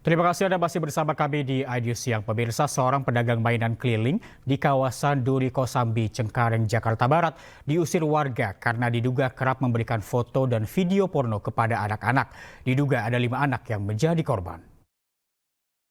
Terima kasih Anda masih bersama kami di iNews Siang. Pemirsa, seorang pedagang mainan keliling di kawasan Duri Kosambi, Cengkareng, Jakarta Barat diusir warga karena diduga kerap memberikan foto dan video porno kepada anak-anak. Diduga ada 5 anak yang menjadi korban.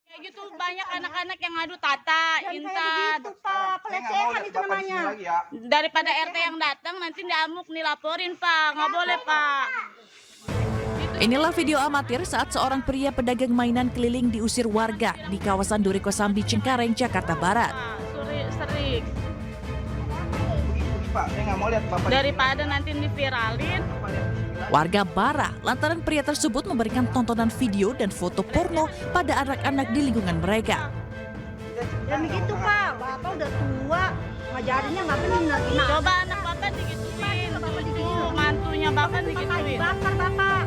Kayak gitu banyak anak-anak yang ngadu Tata, Intan. Gitu, Pak. Pelecehan itu namanya. Daripada RT yang datang nanti diamuk nih laporin Pak, nggak boleh Pak. Inilah video amatir saat seorang pria pedagang mainan keliling diusir warga di kawasan Duri Kosambi, Cengkareng, Jakarta Barat. Sering. Pak, saya nggak mau lihat Bapak. Daripada nanti diviralin. Warga marah lantaran pria tersebut memberikan tontonan video dan foto porno pada anak-anak di lingkungan mereka. Ya begitu Pak, Bapak udah tua, ngajarinnya nggak benar. Coba anak Bapak digituin, mantunya Bapak digituin. Bakar Bapak.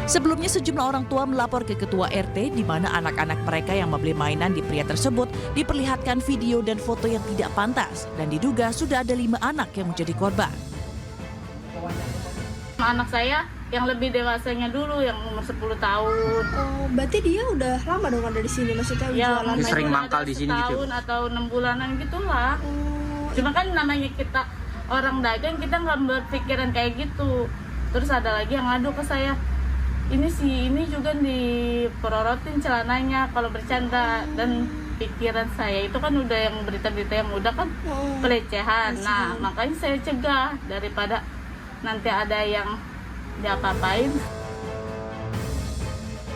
Sebelumnya sejumlah orang tua melapor ke ketua RT di mana anak-anak mereka yang membeli mainan di pria tersebut diperlihatkan video dan foto yang tidak pantas dan diduga sudah ada 5 anak yang menjadi korban. Anak saya yang lebih dewasanya dulu yang umur 10 tahun. Oh, berarti dia udah lama dong ada di sini, maksudnya Ya, jualan mungkin sering udah mangkal ada di sini gitu. setahun atau 6 bulanan gitulah. Cuma kan namanya kita orang dagang, kita nggak berpikiran kayak gitu. Terus ada lagi yang ngadu ke saya, ini juga diperorotin celananya kalau bercanda. Dan pikiran saya itu kan udah yang berita-berita yang udah kan pelecehan. Nah, makanya saya cegah daripada nanti ada yang diapa-apain.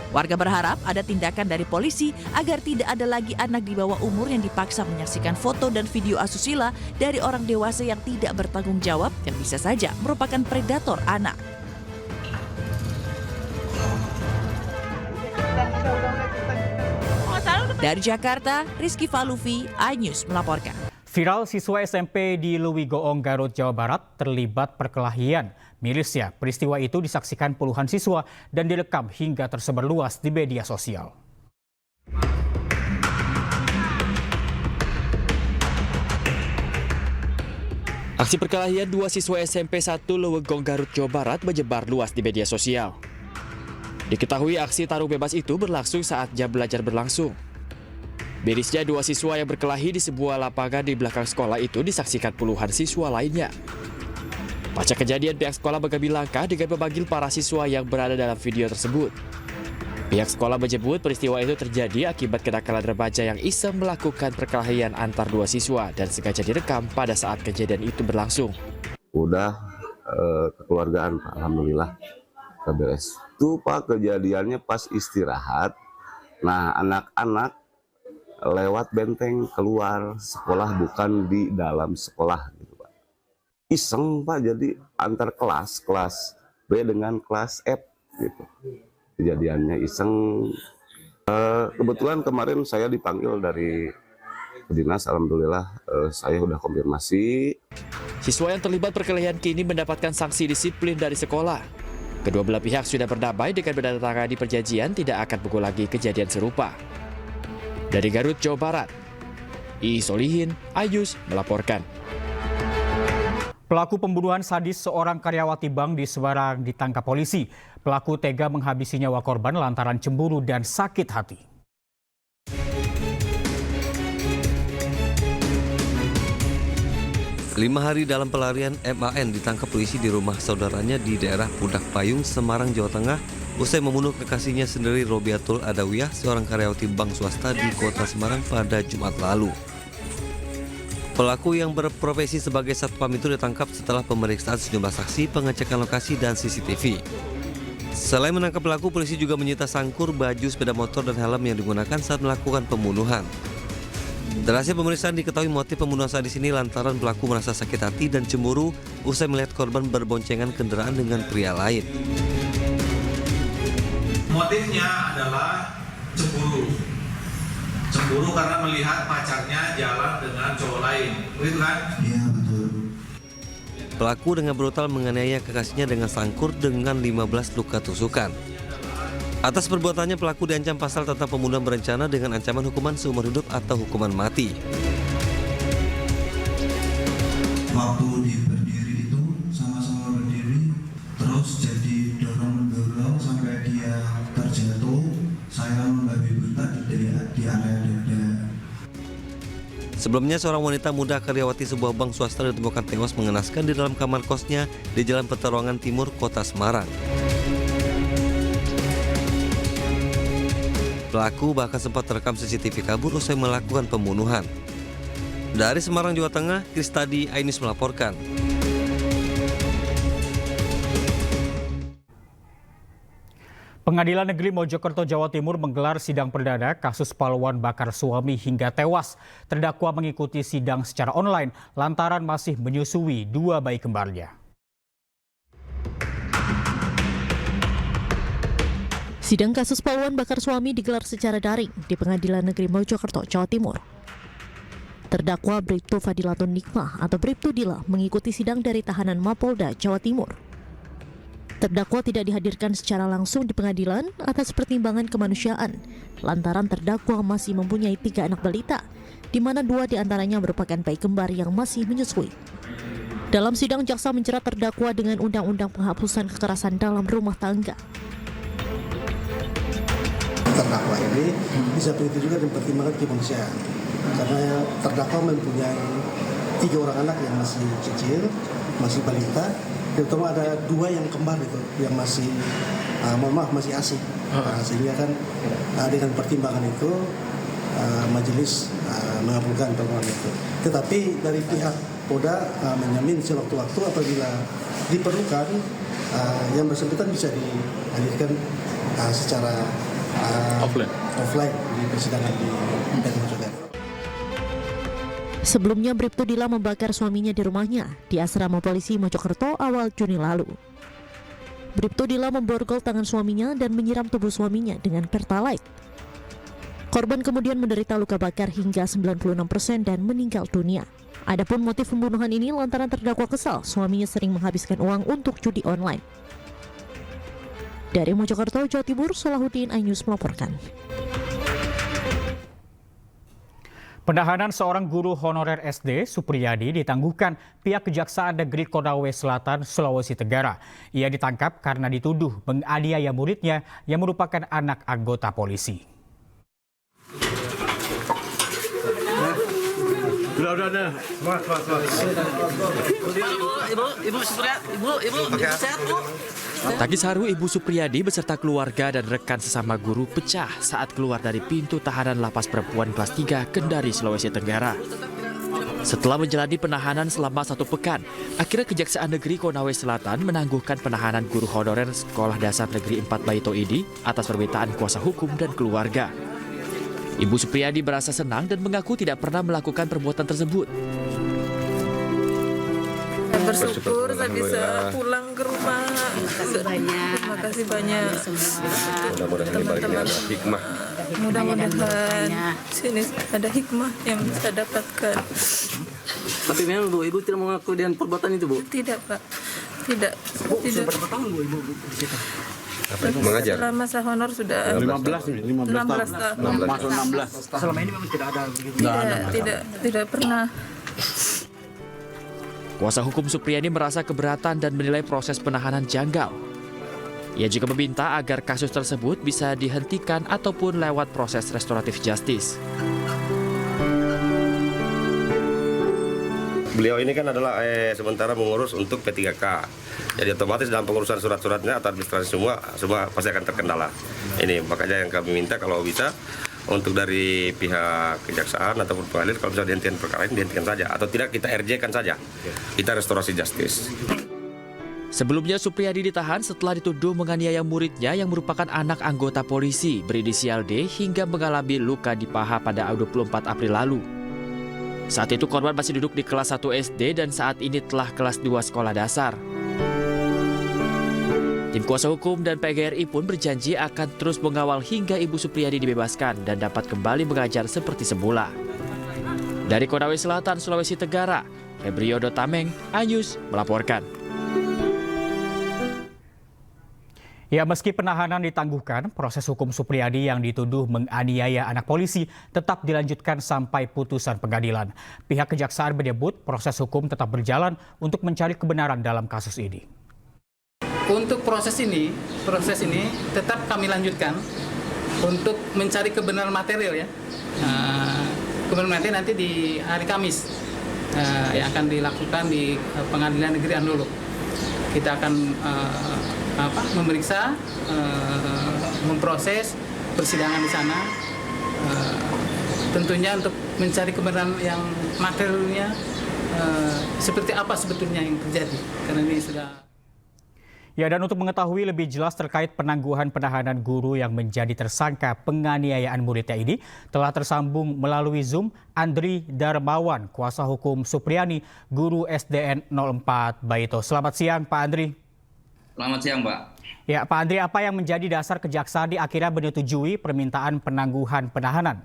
Warga berharap ada tindakan dari polisi agar tidak ada lagi anak di bawah umur yang dipaksa menyaksikan foto dan video asusila dari orang dewasa yang tidak bertanggung jawab yang bisa saja merupakan predator anak. Dari Jakarta, Rizky Falufi, iNews melaporkan. Viral siswa SMP di Lewigoong, Garut, Jawa Barat terlibat perkelahian. Mirisnya, peristiwa itu disaksikan puluhan siswa dan direkam hingga tersebar luas di media sosial. Aksi perkelahian 2 siswa SMP 1 Lewigoong, Garut, Jawa Barat menyebar luas di media sosial. Diketahui aksi tarung bebas itu berlangsung saat jam belajar berlangsung. Mirisnya 2 siswa yang berkelahi di sebuah lapangan di belakang sekolah itu disaksikan puluhan siswa lainnya. Pasca kejadian, pihak sekolah mengambil langkah dengan memanggil para siswa yang berada dalam video tersebut. Pihak sekolah menyebut peristiwa itu terjadi akibat kenakalan remaja yang iseng melakukan perkelahian antar 2 siswa dan sengaja direkam pada saat kejadian itu berlangsung. Udah kekeluargaan, Pak. Alhamdulillah beres. Itu Pak, kejadiannya pas istirahat. Nah, anak-anak lewat benteng keluar sekolah, bukan di dalam sekolah gitu Pak. Iseng Pak, jadi antar kelas B dengan kelas F gitu. Kejadiannya iseng. Kebetulan kemarin saya dipanggil dari dinas, alhamdulillah saya udah konfirmasi. Siswa yang terlibat perkelahian kini mendapatkan sanksi disiplin dari sekolah. Kedua belah pihak sudah berdamai dengan menandatangani perjanjian tidak akan pukul lagi kejadian serupa. Dari Garut, Jawa Barat, Iis Solihin, iNews melaporkan. Pelaku pembunuhan sadis seorang karyawati bank di Semarang ditangkap polisi. Pelaku tega menghabisi nyawa korban lantaran cemburu dan sakit hati. Lima hari dalam pelarian, MAN ditangkap polisi di rumah saudaranya di daerah Pudak Payung, Semarang, Jawa Tengah, usai membunuh kekasihnya sendiri Robiatul Adawiyah, seorang karyawati bank swasta di kota Semarang pada Jumat lalu. Pelaku yang berprofesi sebagai satpam itu ditangkap setelah pemeriksaan sejumlah saksi, pengecekan lokasi, dan CCTV. Selain menangkap pelaku, polisi juga menyita sangkur, baju, sepeda motor, dan helm yang digunakan saat melakukan pembunuhan. Dari hasil pemeriksaan diketahui motif pembunuhan sadis ini lantaran pelaku merasa sakit hati dan cemburu usai melihat korban berboncengan kendaraan dengan pria lain. Motifnya adalah cemburu. Cemburu karena melihat pacarnya jalan dengan cowok lain, begitu kan? Iya, betul. Pelaku dengan brutal menganiaya kekasihnya dengan sangkur dengan 15 luka tusukan. Atas perbuatannya, pelaku diancam pasal tentang pembunuhan berencana dengan ancaman hukuman seumur hidup atau hukuman mati. Waktu di berdiri itu sama-sama berdiri, terus jadi dorong-dorong sampai dia terjatuh. di area DFD. Sebelumnya, seorang wanita muda karyawati sebuah bank swasta ditemukan tewas mengenaskan di dalam kamar kosnya di Jalan Peterongan Timur, Kota Semarang. Pelaku bahkan sempat terekam CCTV kabur usai melakukan pembunuhan. Dari Semarang, Jawa Tengah, Kristadi Ainus melaporkan. Pengadilan Negeri Mojokerto, Jawa Timur menggelar sidang perdana kasus Palawan bakar suami hingga tewas. Terdakwa mengikuti sidang secara online lantaran masih menyusui 2 bayi kembarnya. Sidang kasus Palawan bakar suami digelar secara daring di Pengadilan Negeri Mojokerto, Jawa Timur. Terdakwa Bribtu Fadilatun Nikmah atau Bribtu Dila mengikuti sidang dari tahanan Mapolda, Jawa Timur. Terdakwa tidak dihadirkan secara langsung di pengadilan atas pertimbangan kemanusiaan, lantaran terdakwa masih mempunyai 3 anak balita, di mana 2 diantaranya merupakan bayi kembar yang masih menyusui. Dalam sidang, jaksa menjerat terdakwa dengan Undang-Undang Penghapusan Kekerasan dalam Rumah Tangga. Terdakwa ini bisa begitu juga dipertimbangkan kemanusiaan, karena terdakwa mempunyai 3 orang anak yang masih kecil, masih balita. Terutama ada 2 yang kembar itu, yang masih, masih asing. Sehingga kan dengan pertimbangan itu majelis mengabulkan permohonan itu. Tetapi dari pihak Polda menjamin sewaktu-waktu apabila diperlukan yang bersangkutan bisa dihadirkan secara offline di persidangan di Mojokerto. Sebelumnya, Bribtu Dila membakar suaminya di rumahnya di asrama polisi Mojokerto awal Juni lalu. Bribtu Dila memborgol tangan suaminya dan menyiram tubuh suaminya dengan Pertalite. Korban kemudian menderita luka bakar hingga 96% dan meninggal dunia. Adapun motif pembunuhan ini lantaran terdakwa kesal suaminya sering menghabiskan uang untuk judi online. Dari Mojokerto, Jawa Timur, Salahuddin Ainus melaporkan. Penahanan seorang guru honorer SD, Supriyadi, ditangguhkan pihak Kejaksaan Negeri Konawe Selatan, Sulawesi Tenggara. Ia ditangkap karena dituduh menganiaya muridnya yang merupakan anak anggota polisi. Udah. Ibu sehat, Bu. Tangis haru Ibu Supriyadi beserta keluarga dan rekan sesama guru pecah saat keluar dari pintu tahanan Lapas Perempuan kelas 3 Kendari, Sulawesi Tenggara. Setelah menjalani penahanan selama 1 pekan, akhirnya Kejaksaan Negeri Konawe Selatan menangguhkan penahanan guru honorer Sekolah Dasar Negeri 4 Baito Idi atas permintaan kuasa hukum dan keluarga. Ibu Supriyadi merasa senang dan mengaku tidak pernah melakukan perbuatan tersebut. Bersyukur saya bisa pulang ke rumah. Terima kasih banyak. Teman-teman hikmah. Mudah-mudahan sini ada hikmah yang bisa dapatkan. Tapi memang Bu, Ibu tidak mengaku dengan perbuatan itu, Bu? Tidak, Pak. Tidak. Berapa tahun Bu Ibu di situ? Mengajar. Selama masa honor sudah 15 tahun. Masuk 16. Selama ini memang tidak ada begitu. Tidak pernah. Kuasa hukum Supriyadi merasa keberatan dan menilai proses penahanan janggal. Ia juga meminta agar kasus tersebut bisa dihentikan ataupun lewat proses restoratif justice. Beliau ini kan adalah sementara mengurus untuk P3K. Jadi otomatis dalam pengurusan surat-suratnya atau administrasi semua pasti akan terkendala. Ini makanya yang kami minta kalau bisa untuk dari pihak kejaksaan ataupun pengadilan kalau bisa dihentikan perkara ini dihentikan saja atau tidak kita RJ-kan saja. Kita restorasi justice. Sebelumnya Supriyadi ditahan setelah dituduh menganiaya muridnya yang merupakan anak anggota polisi berinisial D hingga mengalami luka di paha pada 24 April lalu. Saat itu korban masih duduk di kelas 1 SD dan saat ini telah kelas 2 sekolah dasar. Tim kuasa hukum dan PGRI pun berjanji akan terus mengawal hingga Ibu Supriyadi dibebaskan dan dapat kembali mengajar seperti semula. Dari Konawe Selatan, Sulawesi Tenggara, Febriodo Tameng, Ainus melaporkan. Ya, meski penahanan ditangguhkan, proses hukum Supriyadi yang dituduh menganiaya anak polisi tetap dilanjutkan sampai putusan pengadilan. Pihak kejaksaan menyebut proses hukum tetap berjalan untuk mencari kebenaran dalam kasus ini. Untuk proses ini tetap kami lanjutkan untuk mencari kebenaran material ya. Kebenaran material nanti di hari Kamis yang akan dilakukan di Pengadilan Negeri Andolo. Kita akan memeriksa, memproses persidangan di sana. Tentunya untuk mencari kebenaran yang materialnya seperti apa sebetulnya yang terjadi, karena ini sudah. Ya, dan untuk mengetahui lebih jelas terkait penangguhan penahanan guru yang menjadi tersangka penganiayaan muridnya ini, telah tersambung melalui Zoom Andri Darmawan, kuasa hukum Supriyani, guru SDN 04 Baito. Selamat siang, Pak Andri. Selamat siang, Pak. Ya, Pak Andri, apa yang menjadi dasar kejaksaan akhirnya menyetujui permintaan penangguhan penahanan?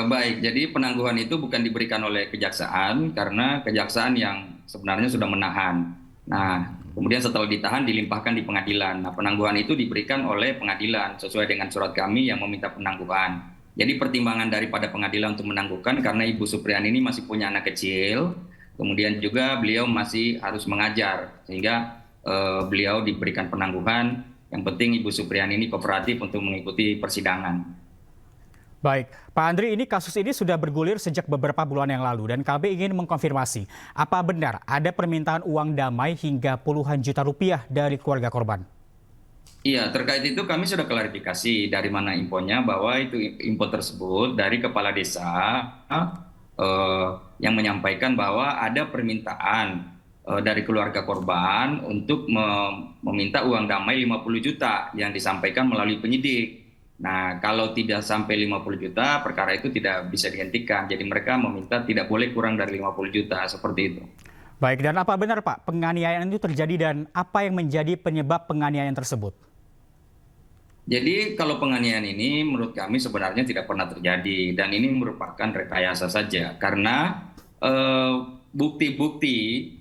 Baik, jadi penangguhan itu bukan diberikan oleh kejaksaan karena kejaksaan yang sebenarnya sudah menahan. Nah, kemudian setelah ditahan dilimpahkan di pengadilan. Nah, penangguhan itu diberikan oleh pengadilan sesuai dengan surat kami yang meminta penangguhan. Jadi pertimbangan daripada pengadilan untuk menangguhkan karena Ibu Supriyani ini masih punya anak kecil, kemudian juga beliau masih harus mengajar, sehingga beliau diberikan penangguhan. Yang penting Ibu Supriyani ini kooperatif untuk mengikuti persidangan. Baik, Pak Andri, ini kasus ini sudah bergulir sejak beberapa bulan yang lalu dan kami ingin mengkonfirmasi, apa benar ada permintaan uang damai hingga puluhan juta rupiah dari keluarga korban? Iya, terkait itu kami sudah klarifikasi dari mana infonya, bahwa itu info tersebut dari kepala desa yang menyampaikan bahwa ada permintaan dari keluarga korban untuk meminta uang damai 50 juta yang disampaikan melalui penyidik. Nah, kalau tidak sampai 50 juta, perkara itu tidak bisa dihentikan. Jadi mereka meminta tidak boleh kurang dari 50 juta, seperti itu. Baik, dan apa benar Pak, penganiayaan itu terjadi dan apa yang menjadi penyebab penganiayaan tersebut? Jadi kalau penganiayaan ini menurut kami sebenarnya tidak pernah terjadi dan ini merupakan rekayasa saja. Karena bukti-bukti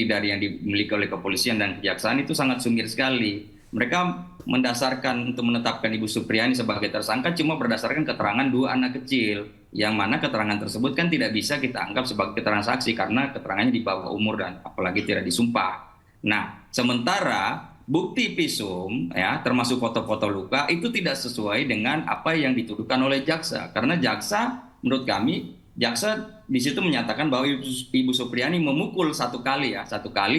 dari yang dimiliki oleh kepolisian dan kejaksaan itu sangat sumir sekali. Mereka mendasarkan untuk menetapkan Ibu Supriyani sebagai tersangka cuma berdasarkan keterangan 2 anak kecil, yang mana keterangan tersebut kan tidak bisa kita anggap sebagai keterangan saksi karena keterangannya di bawah umur dan apalagi tidak disumpah. Nah, sementara bukti visum ya termasuk foto-foto luka itu tidak sesuai dengan apa yang dituduhkan oleh jaksa, karena jaksa menurut kami jaksa di situ menyatakan bahwa Ibu Supriyani memukul satu kali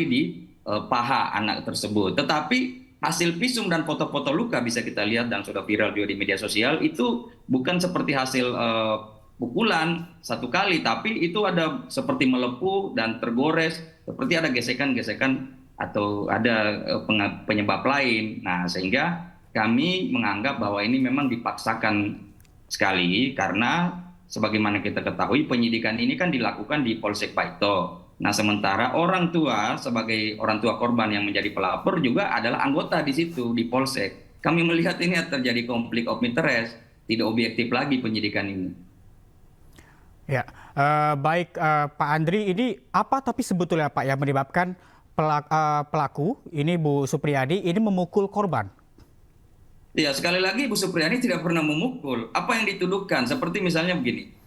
di paha anak tersebut, tetapi hasil visum dan foto-foto luka bisa kita lihat dan sudah viral juga di media sosial itu bukan seperti hasil pukulan satu kali, tapi itu ada seperti melepuh dan tergores, seperti ada gesekan-gesekan atau ada penyebab lain. Nah, sehingga kami menganggap bahwa ini memang dipaksakan sekali karena sebagaimana kita ketahui penyidikan ini kan dilakukan di Polsek Baito. Nah, sementara orang tua sebagai orang tua korban yang menjadi pelapor juga adalah anggota di situ di Polsek. Kami melihat ini terjadi konflik of interest, tidak objektif lagi penyidikan ini. Ya, baik Pak Andri, ini apa tapi sebetulnya Pak yang menyebabkan pelaku ini Bu Supriyani ini memukul korban? Ya, sekali lagi Bu Supriyani tidak pernah memukul. Apa yang dituduhkan? Seperti misalnya begini.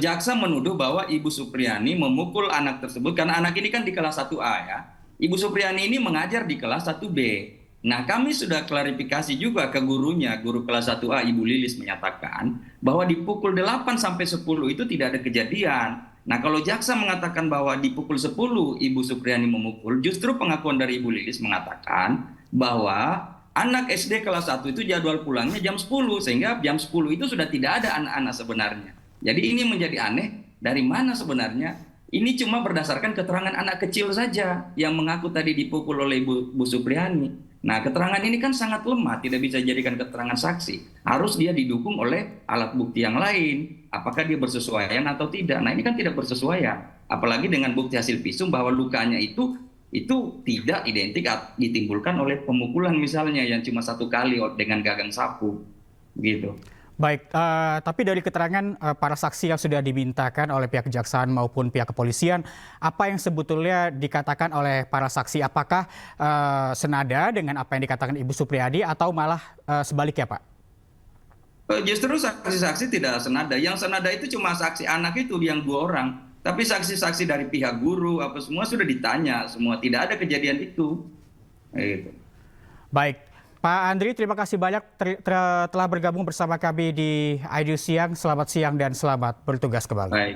Jaksa menuduh bahwa Ibu Supriyani memukul anak tersebut karena anak ini kan di kelas 1A ya. Ibu Supriyani ini mengajar di kelas 1B. Nah, kami sudah klarifikasi juga ke gurunya, guru kelas 1A Ibu Lilis menyatakan bahwa dipukul 8 sampai 10 itu tidak ada kejadian. Nah, kalau jaksa mengatakan bahwa dipukul 10 Ibu Supriyani memukul, justru pengakuan dari Ibu Lilis mengatakan bahwa anak SD kelas 1 itu jadwal pulangnya jam 10 sehingga jam 10 itu sudah tidak ada anak-anak sebenarnya. Jadi ini menjadi aneh, dari mana sebenarnya? Ini cuma berdasarkan keterangan anak kecil saja yang mengaku tadi dipukul oleh Bu Supriyani. Nah, keterangan ini kan sangat lemah, tidak bisa dijadikan keterangan saksi. Harus dia didukung oleh alat bukti yang lain. Apakah dia bersesuaian atau tidak? Nah, ini kan tidak bersesuaian. Apalagi dengan bukti hasil visum bahwa lukanya itu tidak identik ditimbulkan oleh pemukulan misalnya yang cuma 1 kali dengan gagang sapu. Gitu. Baik, tapi dari keterangan para saksi yang sudah dimintakan oleh pihak kejaksaan maupun pihak kepolisian, apa yang sebetulnya dikatakan oleh para saksi? Apakah senada dengan apa yang dikatakan Ibu Supriyani atau malah sebaliknya, Pak? Justru saksi-saksi tidak senada. Yang senada itu cuma saksi anak itu yang 2 orang. Tapi saksi-saksi dari pihak guru, apa semua sudah ditanya, semua tidak ada kejadian itu. Gitu. Baik. Pak Andri, terima kasih banyak telah bergabung bersama kami di IDU Siang. Selamat siang dan selamat bertugas kembali. Baik.